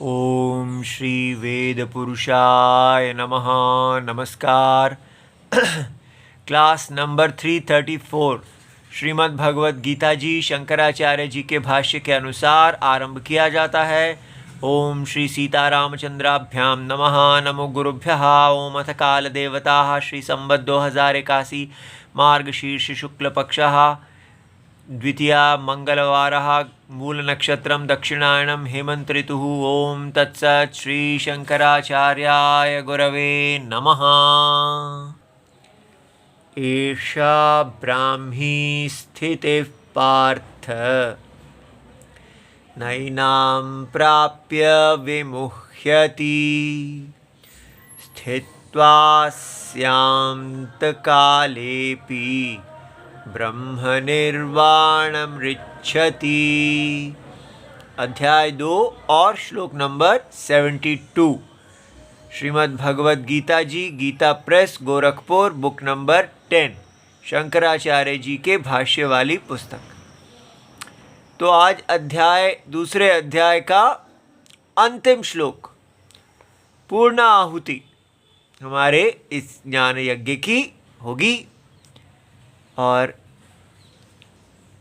ओम श्री वेद पुरुषाय नमः। नमस्कार। क्लास नंबर 334 श्रीमद् भगवद गीता जी शंकराचार्य जी के भाष्य के अनुसार आरंभ किया जाता है। ओम श्री सीतारामचंद्राभ्याम नमः। नमो गुरुभ्यः। ओम अथ काल देवता श्री संवत् 2081 मार्गशीर्ष शुक्ल पक्षः द्वितीया मंगलवारः मूल नक्षत्रम दक्षिणायनम हेमंत ऋतुः। ओम तत्सत् श्री शंकराचार्याय गुरवे नमः। एषा ब्राह्मी स्थितिः पार्थ नैनां प्राप्य विमुह्यति स्थित्वा स्यान्तकालेऽपि ब्रह्मनिर्वाणमृच्छति। अध्याय 2 और श्लोक number 72 Shrimad Bhagavad Gita ji Gita Press Gorakhpur book number 10 Shankaracharya ji के भाष्य वाली पुस्तक। तो आज दूसरे अध्याय का अंतिम श्लोक पूर्ण आहुति हमारे इस ज्ञान यज्ञ की होगी। और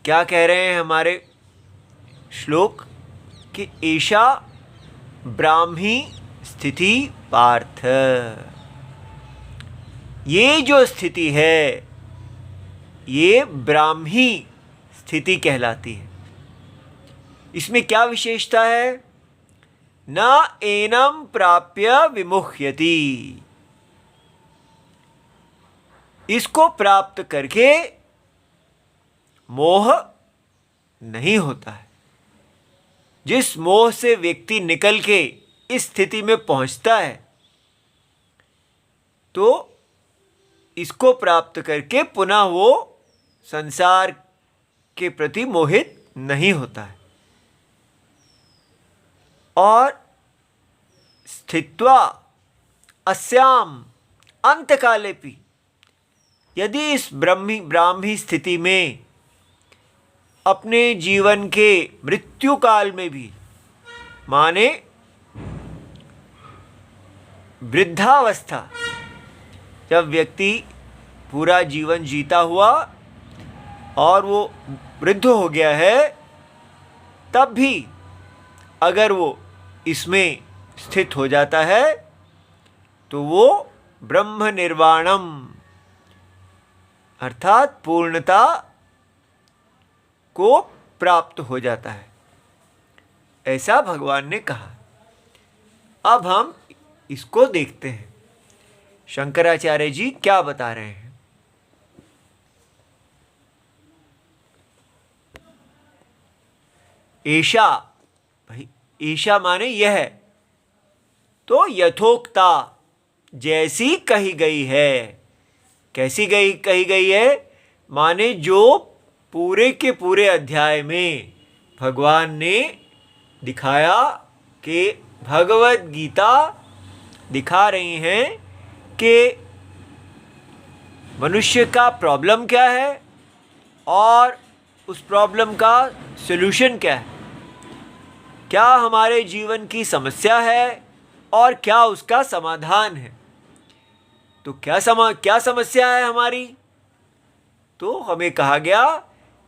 क्या कह रहे हैं हमारे श्लोक कि ऐशा ब्राह्मी स्थिति पार्थ। ये जो स्थिति है ये ब्राह्मी स्थिति कहलाती है। इसमें क्या विशेषता है? न एनम प्राप्य विमुह्यति। इसको प्राप्त करके मोह नहीं होता है। जिस मोह से व्यक्ति निकल के इस स्थिति में पहुंचता है तो इसको प्राप्त करके पुनः वो संसार के प्रति मोहित नहीं होता है। और स्थित्वा अस्याम अंतकालेपि, यदि इस ब्राह्मी स्थिति में अपने जीवन के मृत्यु काल में भी, माने वृद्धावस्था, जब व्यक्ति पूरा जीवन जीता हुआ और वो वृद्ध हो गया है, तब भी अगर वो इसमें स्थित हो जाता है तो वो ब्रह्म निर्वाणम अर्थात पूर्णता को प्राप्त हो जाता है, ऐसा भगवान ने कहा। अब हम इसको देखते हैं शंकराचार्य जी क्या बता रहे हैं। ऐशा, भाई ऐशा माने यह, तो यथोक्ता जैसी कही गई है। कैसी कही गई है? माने जो पूरे के पूरे अध्याय में भगवान ने दिखाया कि भगवद गीता दिखा रही हैं कि मनुष्य का प्रॉब्लम क्या है और उस प्रॉब्लम का सॉल्यूशन क्या है, क्या हमारे जीवन की समस्या है और क्या उसका समाधान है। तो क्या समस्या है हमारी? तो हमें कहा गया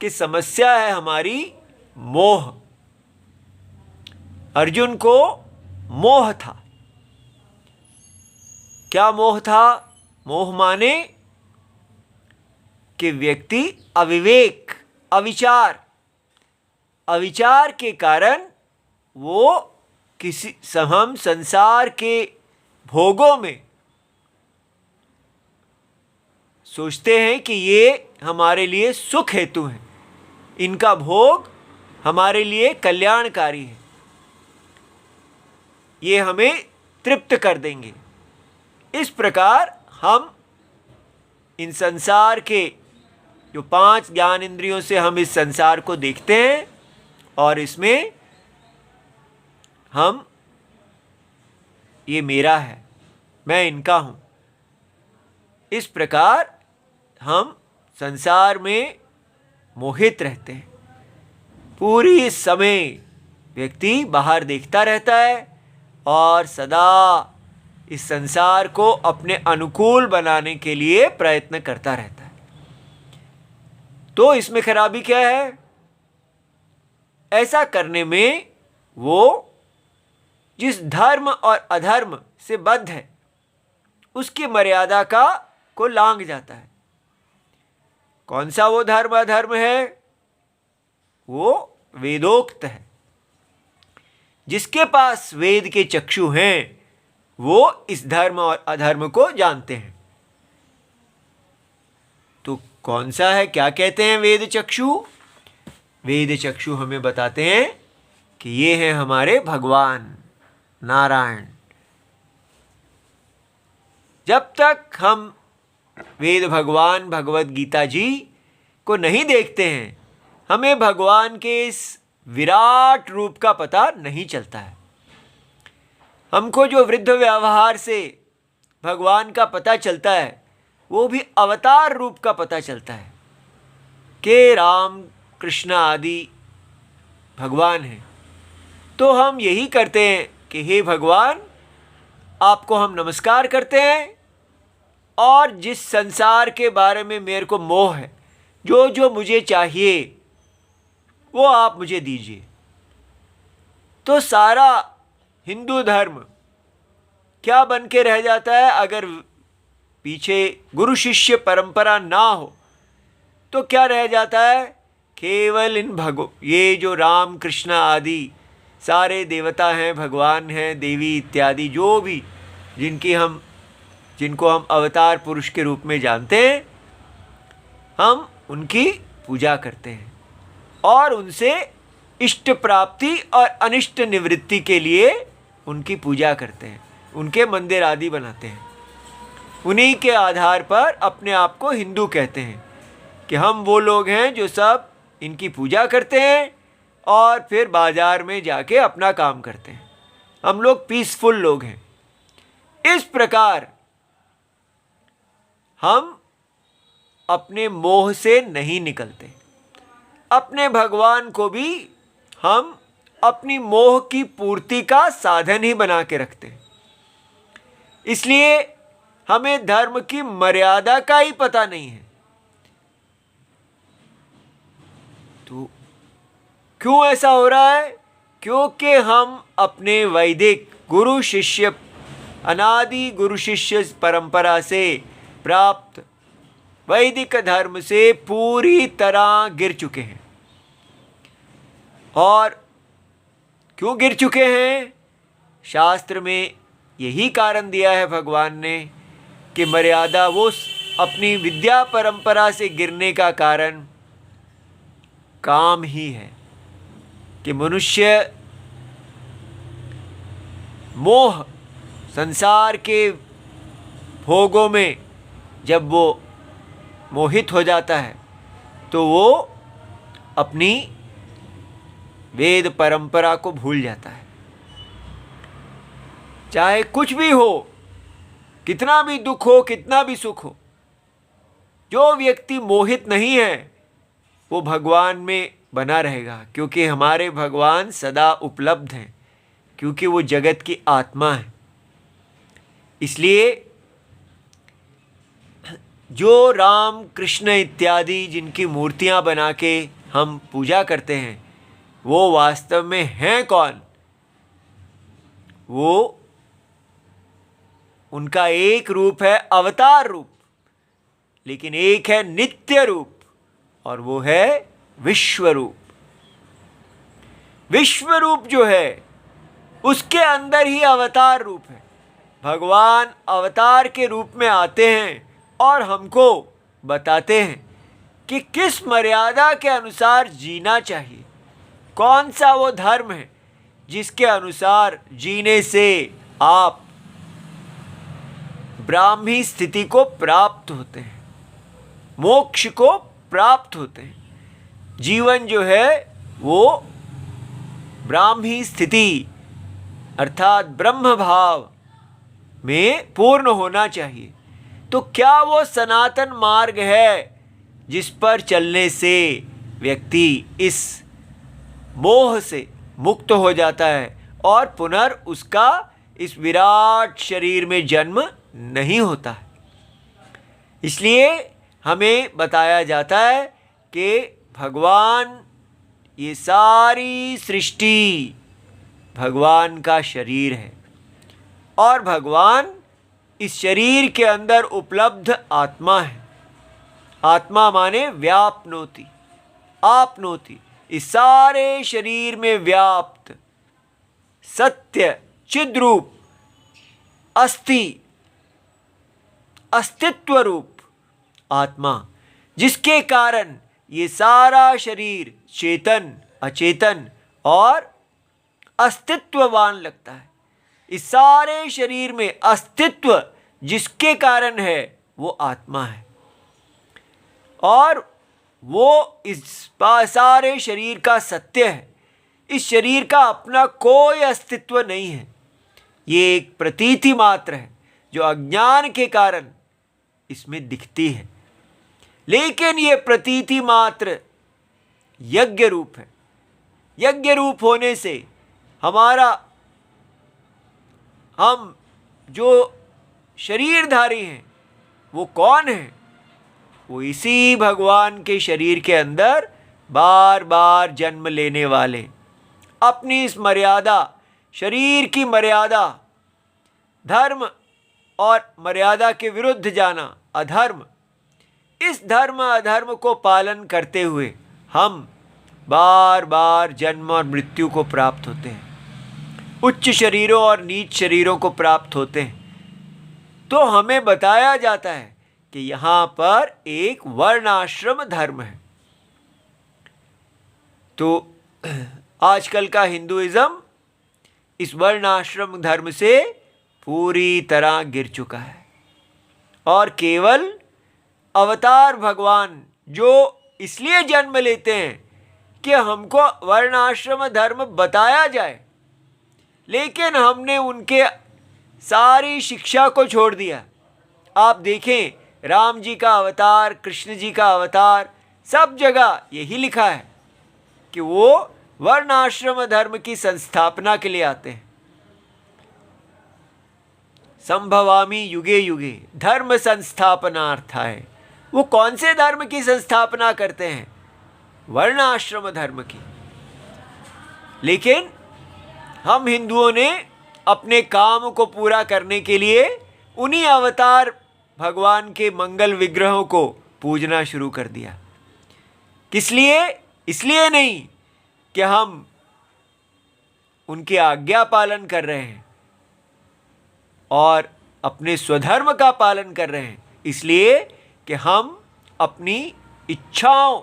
कि समस्या है हमारी मोह। अर्जुन को मोह था। क्या मोह था? मोह माने कि व्यक्ति अविवेक, अविचार के कारण वो हम संसार के भोगों में सोचते हैं कि ये हमारे लिए सुख हेतु हैं, इनका भोग हमारे लिए कल्याणकारी है, ये हमें तृप्त कर देंगे। इस प्रकार हम इन संसार के जो 5 ज्ञान इंद्रियों से हम इस संसार को देखते हैं और इसमें हम ये मेरा है, मैं इनका हूं, इस प्रकार हम संसार में मोहित रहते हैं। पूरी समय व्यक्ति बाहर देखता रहता है और सदा इस संसार को अपने अनुकूल बनाने के लिए प्रयत्न करता रहता है। तो इसमें खराबी क्या है? ऐसा करने में वो जिस धर्म और अधर्म से बद्ध है उसकी मर्यादा को लांघ जाता है। कौन सा वो धर्म अधर्म है? वो वेदोक्त है। जिसके पास वेद के चक्षु हैं वो इस धर्म और अधर्म को जानते हैं। तो कौन सा है? क्या कहते हैं वेद चक्षु? वेद चक्षु हमें बताते हैं कि ये हैं हमारे भगवान नारायण। जब तक हम वेद भगवान भगवत गीता जी को नहीं देखते हैं हमें भगवान के इस विराट रूप का पता नहीं चलता है। हमको जो वृद्ध व्यवहार से भगवान का पता चलता है वो भी अवतार रूप का पता चलता है कि राम कृष्ण आदि भगवान हैं। तो हम यही करते हैं कि हे भगवान, आपको हम नमस्कार करते हैं और जिस संसार के बारे में मेरे को मोह है, जो जो मुझे चाहिए वो आप मुझे दीजिए। तो सारा हिंदू धर्म क्या बन के रह जाता है? अगर पीछे गुरु शिष्य परंपरा ना हो तो क्या रह जाता है? केवल ये जो राम कृष्ण आदि सारे देवता हैं, भगवान हैं, देवी इत्यादि जो भी जिनको हम अवतार पुरुष के रूप में जानते हैं, हम उनकी पूजा करते हैं और उनसे इष्ट प्राप्ति और अनिष्ट निवृत्ति के लिए उनकी पूजा करते हैं, उनके मंदिर आदि बनाते हैं। उन्हीं के आधार पर अपने आप को हिंदू कहते हैं कि हम वो लोग हैं जो सब इनकी पूजा करते हैं और फिर बाजार में जाके अपना काम करते हैं। हम लोग पीसफुल लोग हैं। इस प्रकार हम अपने मोह से नहीं निकलते। अपने भगवान को भी हम अपनी मोह की पूर्ति का साधन ही बना के रखते हैं। इसलिए हमें धर्म की मर्यादा का ही पता नहीं है। तो क्यों ऐसा हो रहा है? क्योंकि हम अपने वैदिक गुरु शिष्य अनादि गुरु शिष्य परंपरा से प्राप्त वैदिक धर्म से पूरी तरह गिर चुके हैं। और क्यों गिर चुके हैं? शास्त्र में यही कारण दिया है भगवान ने कि मर्यादा, वो अपनी विद्या परंपरा से गिरने का कारण काम ही है कि मनुष्य मोह संसार के भोगों में जब वो मोहित हो जाता है तो वो अपनी वेद परंपरा को भूल जाता है। चाहे कुछ भी हो, कितना भी दुख हो, कितना भी सुख हो, जो व्यक्ति मोहित नहीं है वो भगवान में बना रहेगा, क्योंकि हमारे भगवान सदा उपलब्ध हैं, क्योंकि वो जगत की आत्मा है। इसलिए जो राम कृष्ण इत्यादि जिनकी मूर्तियां बना के हम पूजा करते हैं वो वास्तव में हैं कौन? वो उनका एक रूप है अवतार रूप, लेकिन एक है नित्य रूप और वो है विश्व रूप। विश्व रूप जो है उसके अंदर ही अवतार रूप है। भगवान अवतार के रूप में आते हैं और हमको बताते हैं कि किस मर्यादा के अनुसार जीना चाहिए, कौन सा वो धर्म है जिसके अनुसार जीने से आप ब्राह्मी स्थिति को प्राप्त होते हैं, मोक्ष को प्राप्त होते हैं। जीवन जो है वो ब्राह्मी स्थिति अर्थात ब्रह्म भाव में पूर्ण होना चाहिए। तो क्या वो सनातन मार्ग है जिस पर चलने से व्यक्ति इस मोह से मुक्त हो जाता है और पुनर् उसका इस विराट शरीर में जन्म नहीं होता है। इसलिए हमें बताया जाता है कि भगवान, ये सारी सृष्टि भगवान का शरीर है और भगवान इस शरीर के अंदर उपलब्ध आत्मा है। आत्मा माने व्यापनोति, आपनोति, इस सारे शरीर में व्याप्त सत्य चिद्रूप अस्तित्व रूप आत्मा, जिसके कारण ये सारा शरीर चेतन, अचेतन और अस्तित्ववान लगता है। इस सारे शरीर में अस्तित्व जिसके कारण है वो आत्मा है और वो इस सारे शरीर का सत्य है। इस शरीर का अपना कोई अस्तित्व नहीं है। ये एक प्रतीति मात्र है जो अज्ञान के कारण इसमें दिखती है, लेकिन ये प्रतीति मात्र यज्ञ रूप है। यज्ञ रूप होने से हम जो शरीरधारी हैं वो कौन है? वो इसी भगवान के शरीर के अंदर बार बार जन्म लेने वाले, अपनी इस मर्यादा, शरीर की मर्यादा, धर्म और मर्यादा के विरुद्ध जाना अधर्म, इस धर्म अधर्म को पालन करते हुए हम बार बार जन्म और मृत्यु को प्राप्त होते हैं, उच्च शरीरों और नीच शरीरों को प्राप्त होते हैं। तो हमें बताया जाता है कि यहाँ पर एक वर्णाश्रम धर्म है। तो आजकल का हिंदुइज्म इस वर्णाश्रम धर्म से पूरी तरह गिर चुका है और केवल अवतार भगवान जो इसलिए जन्म लेते हैं कि हमको वर्णाश्रम धर्म बताया जाए, लेकिन हमने उनके सारी शिक्षा को छोड़ दिया। आप देखें, राम जी का अवतार, कृष्ण जी का अवतार, सब जगह यही लिखा है कि वो वर्णाश्रम धर्म की संस्थापना के लिए आते हैं। संभवामि युगे युगे धर्म संस्थापनार्थाय, वो कौन से धर्म की संस्थापना करते हैं? वर्णाश्रम धर्म की। लेकिन हम हिंदुओं ने अपने काम को पूरा करने के लिए उन्हीं अवतार भगवान के मंगल विग्रहों को पूजना शुरू कर दिया। किस लिए? इसलिए नहीं कि हम उनकी आज्ञा पालन कर रहे हैं और अपने स्वधर्म का पालन कर रहे हैं, इसलिए कि हम अपनी इच्छाओं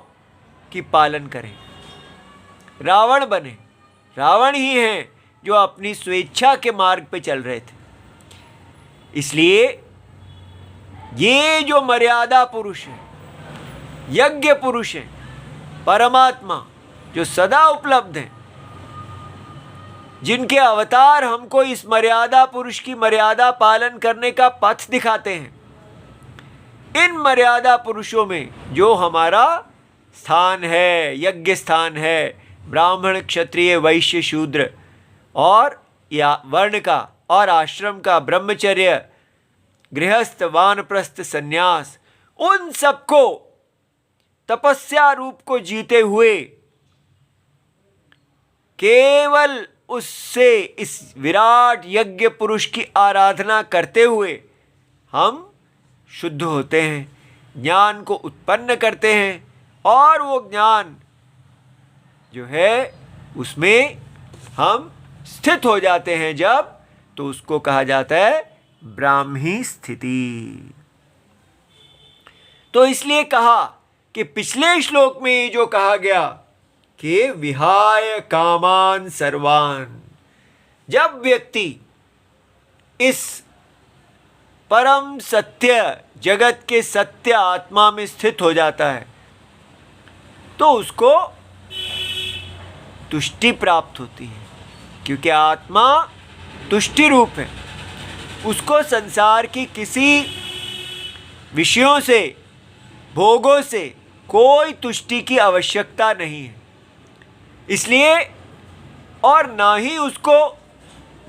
की पालन करें, रावण बने। रावण ही हैं जो अपनी स्वेच्छा के मार्ग पे चल रहे थे। इसलिए ये जो मर्यादा पुरुष है, यज्ञ पुरुष है, परमात्मा जो सदा उपलब्ध है, जिनके अवतार हमको इस मर्यादा पुरुष की मर्यादा पालन करने का पथ दिखाते हैं, इन मर्यादा पुरुषों में जो हमारा स्थान है, यज्ञ स्थान है, ब्राह्मण क्षत्रिय वैश्य शूद्र और या वर्ण का और आश्रम का, ब्रह्मचर्य गृहस्थ वानप्रस्थ संन्यास, उन सबको तपस्या रूप को जीते हुए केवल उससे इस विराट यज्ञ पुरुष की आराधना करते हुए हम शुद्ध होते हैं, ज्ञान को उत्पन्न करते हैं और वो ज्ञान जो है उसमें हम स्थित हो जाते हैं जब, तो उसको कहा जाता है ब्राह्मी स्थिति। तो इसलिए कहा कि पिछले श्लोक में ये जो कहा गया कि विहाय कामान सर्वान, जब व्यक्ति इस परम सत्य जगत के सत्य आत्मा में स्थित हो जाता है तो उसको तुष्टि प्राप्त होती है, क्योंकि आत्मा तुष्टि रूप है। उसको संसार की किसी विषयों से, भोगों से कोई तुष्टि की आवश्यकता नहीं है। इसलिए और ना ही उसको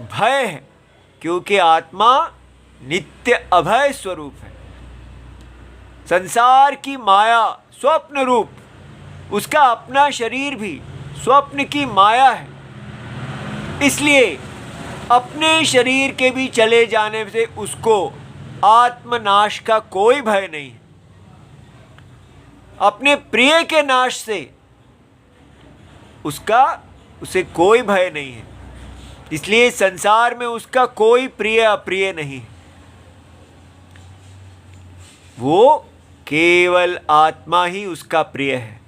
भय है, क्योंकि आत्मा नित्य अभय स्वरूप है। संसार की माया स्वप्न रूप, उसका अपना शरीर भी स्वप्न की माया है। इसलिए अपने शरीर के भी चले जाने से उसको आत्मनाश का कोई भय नहीं है। अपने प्रिय के नाश से उसे कोई भय नहीं है। इसलिए संसार में उसका कोई प्रिय अप्रिय नहीं है। वो केवल आत्मा ही उसका प्रिय है,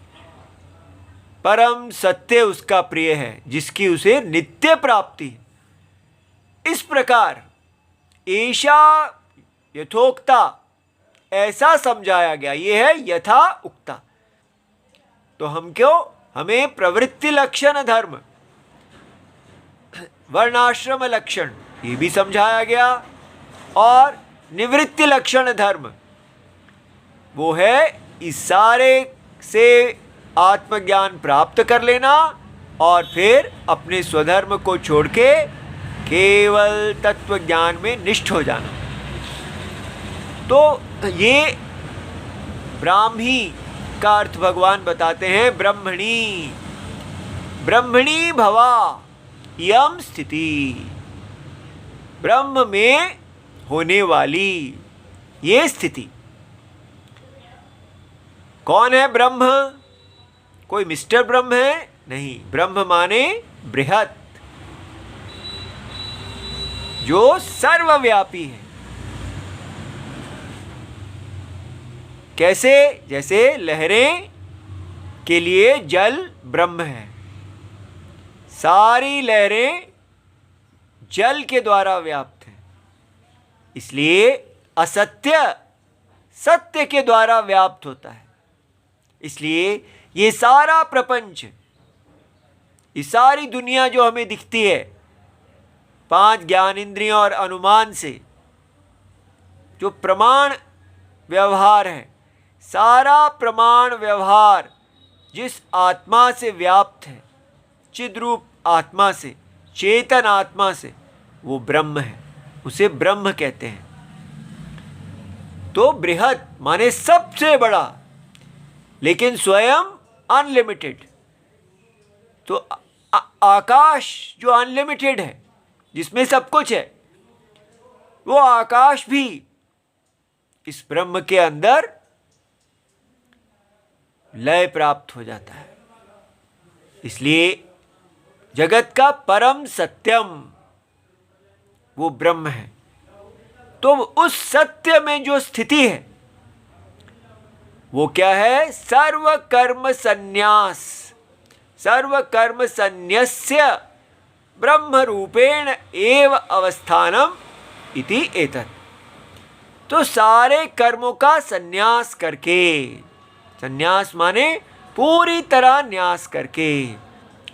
परम सत्य उसका प्रिय है, जिसकी उसे नित्य प्राप्ति है। इस प्रकार ऐसा यथोक्ता, ऐसा समझाया गया। यह है यथा उक्ता। तो हमें प्रवृत्ति लक्षण धर्म, वर्णाश्रम लक्षण ये भी समझाया गया, और निवृत्ति लक्षण धर्म वो है इस सारे से आत्मज्ञान प्राप्त कर लेना और फिर अपने स्वधर्म को छोड़ के केवल तत्व ज्ञान में निष्ठ हो जाना। तो ये ब्राह्मी का अर्थ भगवान बताते हैं ब्रह्मणी। ब्रह्मणी भवा यम स्थिति, ब्रह्म में होने वाली ये स्थिति। कौन है ब्रह्म? कोई मिस्टर ब्रह्म है? नहीं। ब्रह्म माने बृहत, जो सर्वव्यापी है। कैसे? जैसे लहरें के लिए जल ब्रह्म है, सारी लहरें जल के द्वारा व्याप्त हैं। इसलिए असत्य सत्य के द्वारा व्याप्त होता है। इसलिए ये सारा प्रपंच, ये सारी दुनिया जो हमें दिखती है 5 ज्ञान इंद्रियों और अनुमान से, जो प्रमाण व्यवहार है, सारा प्रमाण व्यवहार जिस आत्मा से व्याप्त है, चिद्रूप आत्मा से, चेतन आत्मा से, वो ब्रह्म है। उसे ब्रह्म कहते हैं। तो बृहत माने सबसे बड़ा, लेकिन स्वयं अनलिमिटेड। तो आकाश जो अनलिमिटेड है, जिसमें सब कुछ है, वो आकाश भी इस ब्रह्म के अंदर लय प्राप्त हो जाता है। इसलिए जगत का परम सत्यम वो ब्रह्म है। तो उस सत्य में जो स्थिति है वो क्या है? सर्व कर्म संन्यास, सर्व कर्म संन्यस्य ब्रह्म रूपेण एव अवस्थानम इति एतत्। तो सारे कर्मों का संन्यास करके, संन्यास माने पूरी तरह न्यास करके,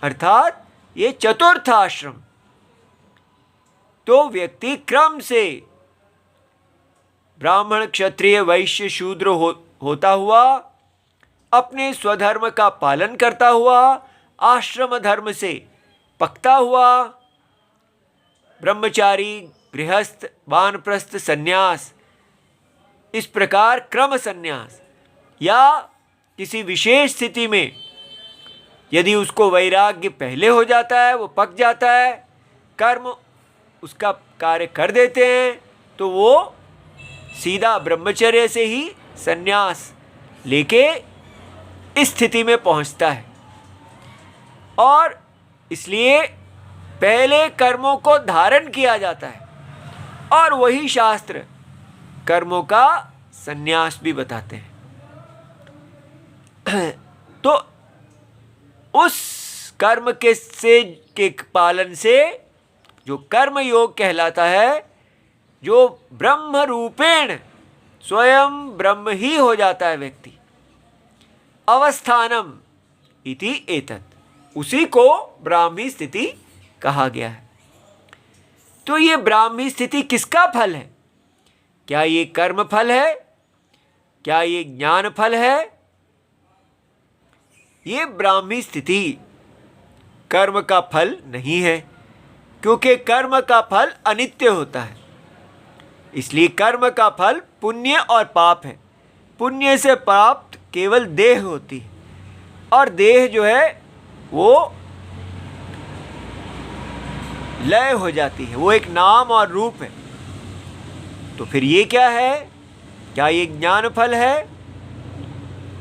अर्थात ये चतुर्थ आश्रम। तो व्यक्ति क्रम से ब्राह्मण, क्षत्रिय, वैश्य, शूद्र होता हुआ, अपने स्वधर्म का पालन करता हुआ, आश्रम धर्म से पकता हुआ, ब्रह्मचारी, गृहस्थ, वानप्रस्थ, सन्यास, इस प्रकार क्रम सन्यास, या किसी विशेष स्थिति में यदि उसको वैराग्य पहले हो जाता है, वो पक जाता है, कर्म उसका कार्य कर देते हैं, तो वो सीधा ब्रह्मचर्य से ही सन्यास लेके इस स्थिति में पहुंचता है। और इसलिए पहले कर्मों को धारण किया जाता है, और वही शास्त्र कर्मों का सन्यास भी बताते हैं। तो उस कर्म के पालन से जो कर्म योग कहलाता है, जो ब्रह्म रूपेण स्वयं ब्रह्म ही हो जाता है व्यक्ति, अवस्थानम इति एतत्, उसी को ब्राह्मी स्थिति कहा गया है। तो ये ब्राह्मी स्थिति किसका फल है? क्या ये कर्म फल है? क्या ये ज्ञान फल है? ये ब्राह्मी स्थिति कर्म का फल नहीं है, क्योंकि कर्म का फल अनित्य होता है। इसलिए कर्म का फल पुण्य और पाप है। पुण्य से प्राप्त केवल देह होती है, और देह जो है वो लय हो जाती है, वो एक नाम और रूप है। तो फिर ये क्या है? क्या ये ज्ञान फल है?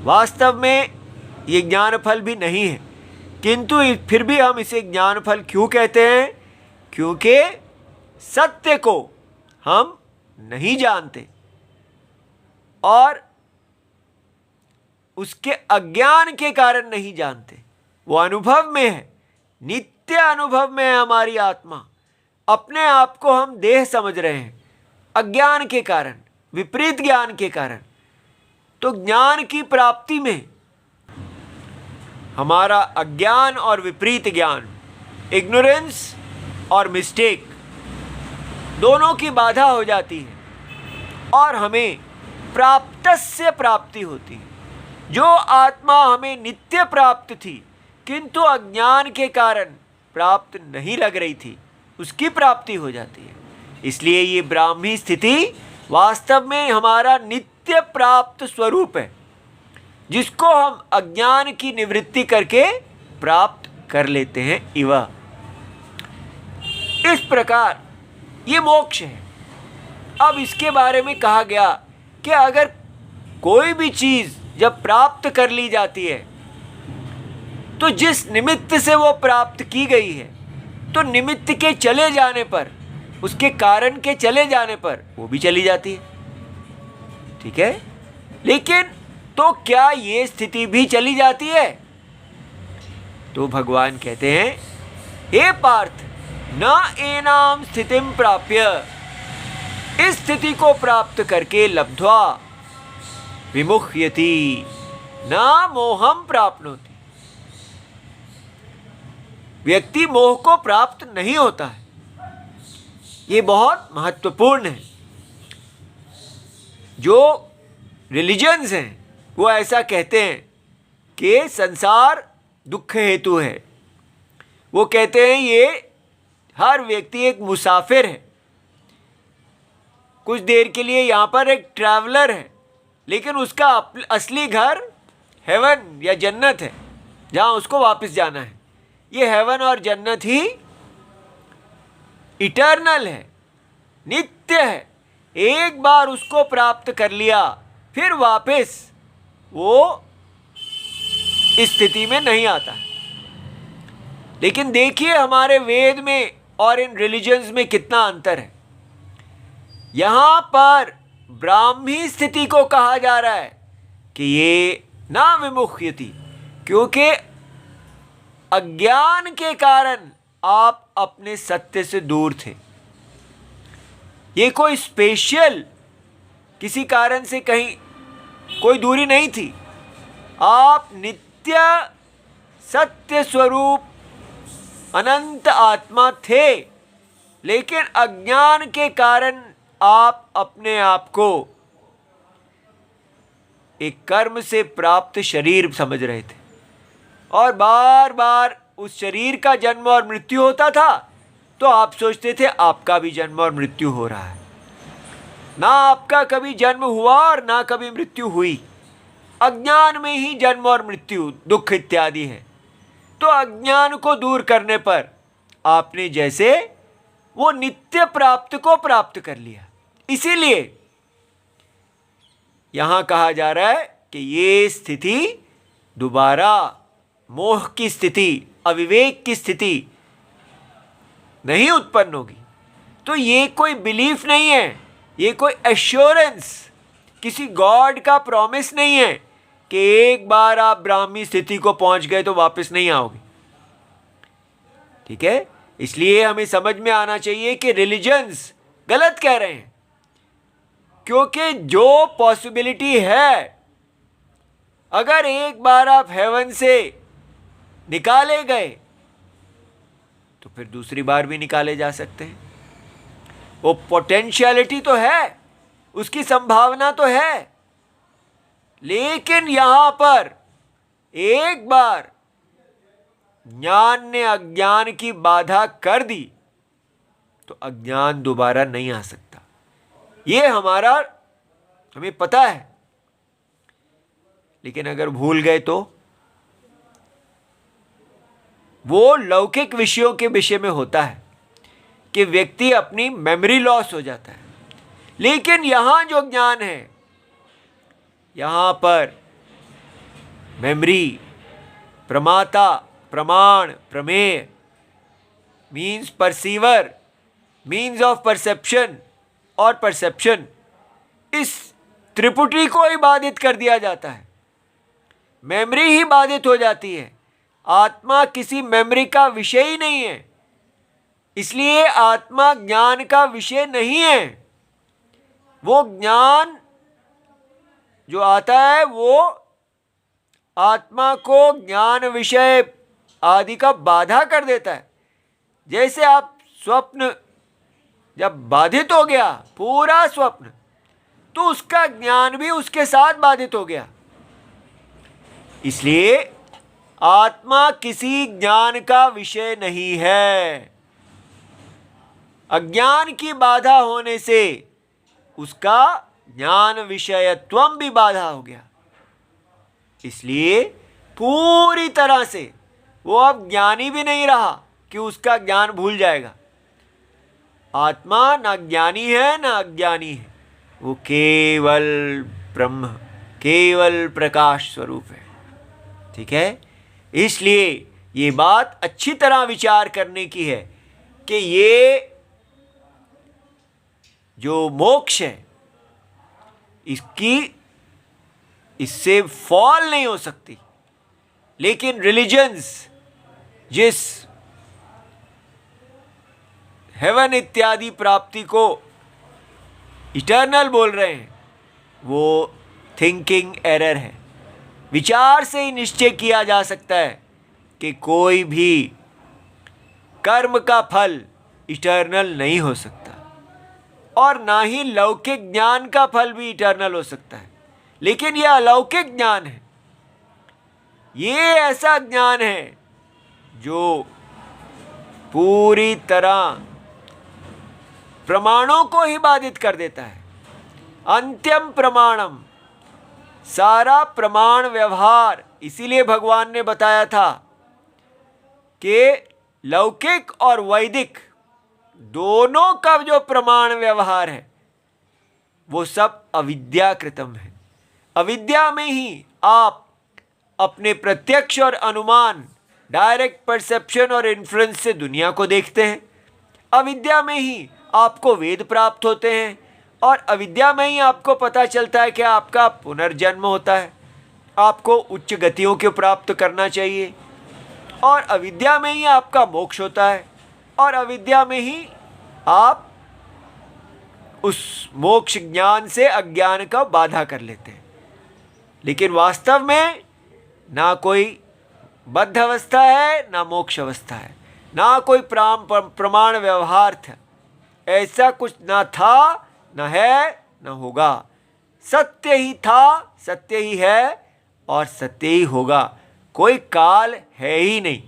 वास्तव में ये ज्ञान फल भी नहीं है, किंतु फिर भी हम इसे ज्ञान फल क्यों कहते हैं? क्योंकि सत्य को हम नहीं जानते और उसके अज्ञान के कारण नहीं जानते। वो अनुभव में है, नित्य अनुभव में है। हमारी आत्मा, अपने आप को हम देह समझ रहे हैं अज्ञान के कारण, विपरीत ज्ञान के कारण। तो ज्ञान की प्राप्ति में हमारा अज्ञान और विपरीत ज्ञान, इग्नोरेंस और मिस्टेक, दोनों की बाधा हो जाती है और हमें प्राप्तस्य प्राप्ति होती है। जो आत्मा हमें नित्य प्राप्त थी किंतु अज्ञान के कारण प्राप्त नहीं लग रही थी, उसकी प्राप्ति हो जाती है। इसलिए ये ब्राह्मी स्थिति वास्तव में हमारा नित्य प्राप्त स्वरूप है, जिसको हम अज्ञान की निवृत्ति करके प्राप्त कर लेते हैं। इवा इस प्रकार ये मोक्ष है। अब इसके बारे में कहा गया कि अगर कोई भी चीज जब प्राप्त कर ली जाती है तो जिस निमित्त से वो प्राप्त की गई है, तो निमित्त के चले जाने पर, उसके कारण के चले जाने पर वो भी चली जाती है। ठीक है, लेकिन तो क्या ये स्थिति भी चली जाती है? तो भगवान कहते हैं, हे पार्थ, न एनाम स्थितिम प्राप्य, इस स्थिति को प्राप्त करके लब्ध्वा विमुह्यति न मोहम प्राप्नोति, व्यक्ति मोह को प्राप्त नहीं होता है। ये बहुत महत्वपूर्ण है। जो रिलीजन्स हैं वो ऐसा कहते हैं कि संसार दुख हेतु है। वो कहते हैं ये हर व्यक्ति एक मुसाफिर है, कुछ देर के लिए यहाँ पर एक ट्रैवलर है, लेकिन उसका असली घर हेवन या जन्नत है, जहाँ उसको वापस जाना है। ये हेवन और जन्नत ही इटर्नल है, नित्य है। एक बार उसको प्राप्त कर लिया फिर वापस वो इस स्थिति में नहीं आता है। लेकिन देखिए हमारे वेद में और इन रिलीजन्स में कितना अंतर है। यहाँ पर ब्राह्मी स्थिति को कहा जा रहा है कि ये ना विमुह्यति, क्योंकि अज्ञान के कारण आप अपने सत्य से दूर थे। ये कोई स्पेशल किसी कारण से कहीं कोई दूरी नहीं थी। आप नित्य सत्य स्वरूप अनंत आत्मा थे, लेकिन अज्ञान के कारण आप अपने आप को एक कर्म से प्राप्त शरीर समझ रहे थे और बार बार उस शरीर का जन्म और मृत्यु होता था, तो आप सोचते थे आपका भी जन्म और मृत्यु हो रहा है। ना आपका कभी जन्म हुआ और ना कभी मृत्यु हुई। अज्ञान में ही जन्म और मृत्यु, दुख इत्यादि है। तो अज्ञान को दूर करने पर आपने जैसे वो नित्य प्राप्त को प्राप्त कर लिया। इसीलिए यहां कहा जा रहा है कि ये स्थिति दोबारा मोह की स्थिति, अविवेक की स्थिति नहीं उत्पन्न होगी। तो ये कोई बिलीफ नहीं है, ये कोई एश्योरेंस, किसी गॉड का प्रॉमिस नहीं है कि एक बार आप ब्राह्मी स्थिति को पहुंच गए तो वापस नहीं आओगे। ठीक है, इसलिए हमें समझ में आना चाहिए कि रिलीजन्स गलत कह रहे हैं, क्योंकि जो पॉसिबिलिटी है, अगर एक बार आप हेवन से निकाले गए तो फिर दूसरी बार भी निकाले जा सकते हैं। वो पोटेंशियलिटी तो है, उसकी संभावना तो है, लेकिन यहां पर एक बार ज्ञान ने अज्ञान की बाधा कर दी तो अज्ञान दोबारा नहीं आ सकता। ये हमें पता है, लेकिन अगर भूल गए तो वो लौकिक विषयों के विषय में होता है कि व्यक्ति अपनी मेमोरी लॉस हो जाता है। लेकिन यहां जो ज्ञान है, यहां पर मेमोरी, प्रमाता, प्रमाण, प्रमेय, means perceiver, means of perception और परसेप्शन, इस त्रिपुटी को ही बाधित कर दिया जाता है। मेमोरी ही बाधित हो जाती है। आत्मा किसी मेमोरी का विषय ही नहीं है, इसलिए आत्मा ज्ञान का विषय नहीं है। वो ज्ञान जो आता है वो आत्मा को ज्ञान विषय आदि का बाधा कर देता है। जैसे आप स्वप्न जब बाधित हो गया, पूरा स्वप्न, तो उसका ज्ञान भी उसके साथ बाधित हो गया। इसलिए आत्मा किसी ज्ञान का विषय नहीं है। अज्ञान की बाधा होने से उसका ज्ञान विषयत्वम भी बाधा हो गया। इसलिए पूरी तरह से वो अब ज्ञानी भी नहीं रहा कि उसका ज्ञान भूल जाएगा। आत्मा ना ज्ञानी है ना अज्ञानी है, वो केवल ब्रह्म, केवल प्रकाश स्वरूप है। ठीक है, इसलिए ये बात अच्छी तरह विचार करने की है कि ये जो मोक्ष है, इससे फॉल नहीं हो सकती। लेकिन रिलीजन्स जिस हेवन इत्यादि प्राप्ति को इटर्नल बोल रहे हैं, वो थिंकिंग एरर है। विचार से ही निश्चय किया जा सकता है कि कोई भी कर्म का फल इटर्नल नहीं हो सकता, और ना ही लौकिक ज्ञान का फल भी इटर्नल हो सकता है। लेकिन यह अलौकिक ज्ञान है, ये ऐसा ज्ञान है जो पूरी तरह प्रमाणों को ही बाधित कर देता है। अंत्यम प्रमाणम, सारा प्रमाण व्यवहार। इसीलिए भगवान ने बताया था कि लौकिक और वैदिक दोनों का जो प्रमाण व्यवहार है वो सब अविद्याकृतम है। अविद्या में ही आप अपने प्रत्यक्ष और अनुमान, डायरेक्ट परसेप्शन और इन्फ्लुएंस से दुनिया को देखते हैं। अविद्या में ही आपको वेद प्राप्त होते हैं, और अविद्या में ही आपको पता चलता है कि आपका पुनर्जन्म होता है, आपको उच्च गतियों को प्राप्त करना चाहिए, और अविद्या में ही आपका मोक्ष होता है, और अविद्या में ही आप उस मोक्ष ज्ञान से अज्ञान का बाधा कर लेते हैं। लेकिन वास्तव में ना कोई बद्ध अवस्था है, ना मोक्ष अवस्था है, ना कोई प्रमाण व्यवहार था। ऐसा कुछ ना था, न है, न होगा। सत्य ही था, सत्य ही है, और सत्य ही होगा। कोई काल है ही नहीं।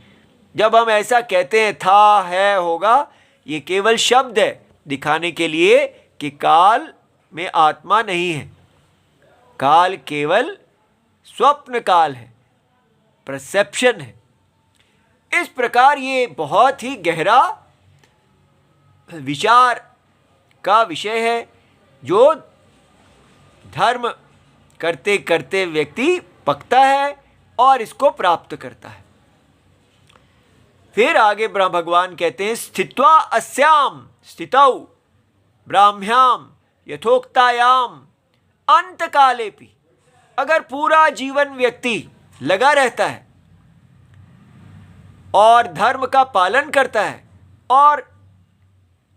जब हम ऐसा कहते हैं था, है, होगा, ये केवल शब्द है दिखाने के लिए कि काल में आत्मा नहीं है। काल केवल स्वप्न काल है, परसेप्शन है। इस प्रकार ये बहुत ही गहरा विचार का विषय है, जो धर्म करते करते व्यक्ति पकता है और इसको प्राप्त करता है। फिर आगे भगवान कहते हैं, स्थित्वा अस्याम स्थितौ ब्राह्म्याम यथोक्तायाम अंत कालेपि। अगर पूरा जीवन व्यक्ति लगा रहता है और धर्म का पालन करता है, और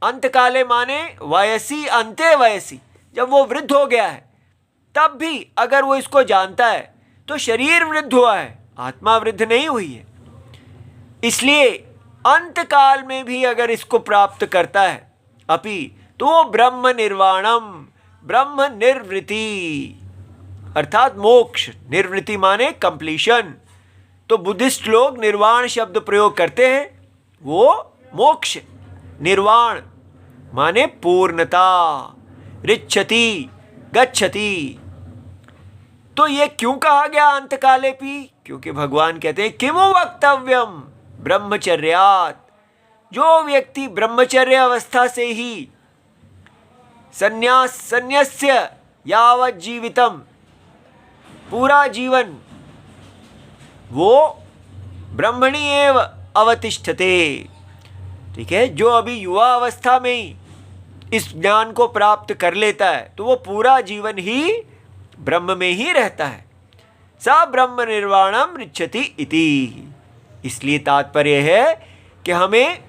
अंत काले माने वयसी, अंते वयसी, जब वो वृद्ध हो गया है तब भी अगर वो इसको जानता है तो शरीर वृद्ध हुआ है, आत्मा वृद्ध नहीं हुई है। इसलिए अंत काल में भी अगर इसको प्राप्त करता है अपि, तो वो ब्रह्म निर्वाणम, ब्रह्म निर्वृति, अर्थात मोक्ष। निर्वृति माने कंप्लीशन। तो बुद्धिस्ट लोग निर्वाण शब्द प्रयोग करते हैं, वो मोक्ष, निर्वाण, माने पूर्णता, रिच्छति गच्छति। तो ये क्यों कहा गया अंतकालेपि? क्योंकि भगवान कहते हैं किमु वक्तव्यम ब्रह्मचर्यात्। जो व्यक्ति ब्रह्मचर्य अवस्था से ही संन्यास्य यावत् जीवितम, पूरा जीवन वो ब्रह्मणि एव अवतिष्ठते। ठीक है, जो अभी युवा अवस्था में ही इस ज्ञान को प्राप्त कर लेता है तो वो पूरा जीवन ही ब्रह्म में ही रहता है। सा ब्रह्म निर्वाणम रिच्छति इति। इसलिए तात्पर्य है कि हमें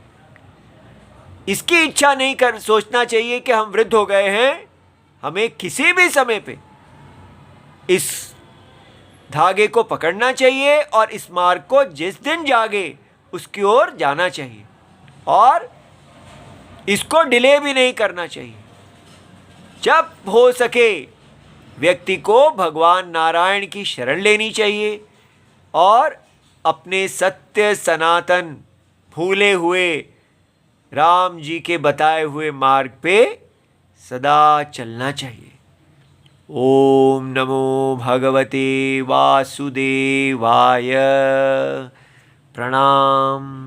इसकी इच्छा नहीं कर सोचना चाहिए कि हम वृद्ध हो गए हैं। हमें किसी भी समय पे इस धागे को पकड़ना चाहिए और इस मार्ग को जिस दिन जागे उसकी ओर जाना चाहिए और इसको डिले भी नहीं करना चाहिए। जब हो सके व्यक्ति को भगवान नारायण की शरण लेनी चाहिए और अपने सत्य सनातन भूले हुए राम जी के बताए हुए मार्ग पे सदा चलना चाहिए। ओम नमो भगवते वासुदेवाय। प्रणाम।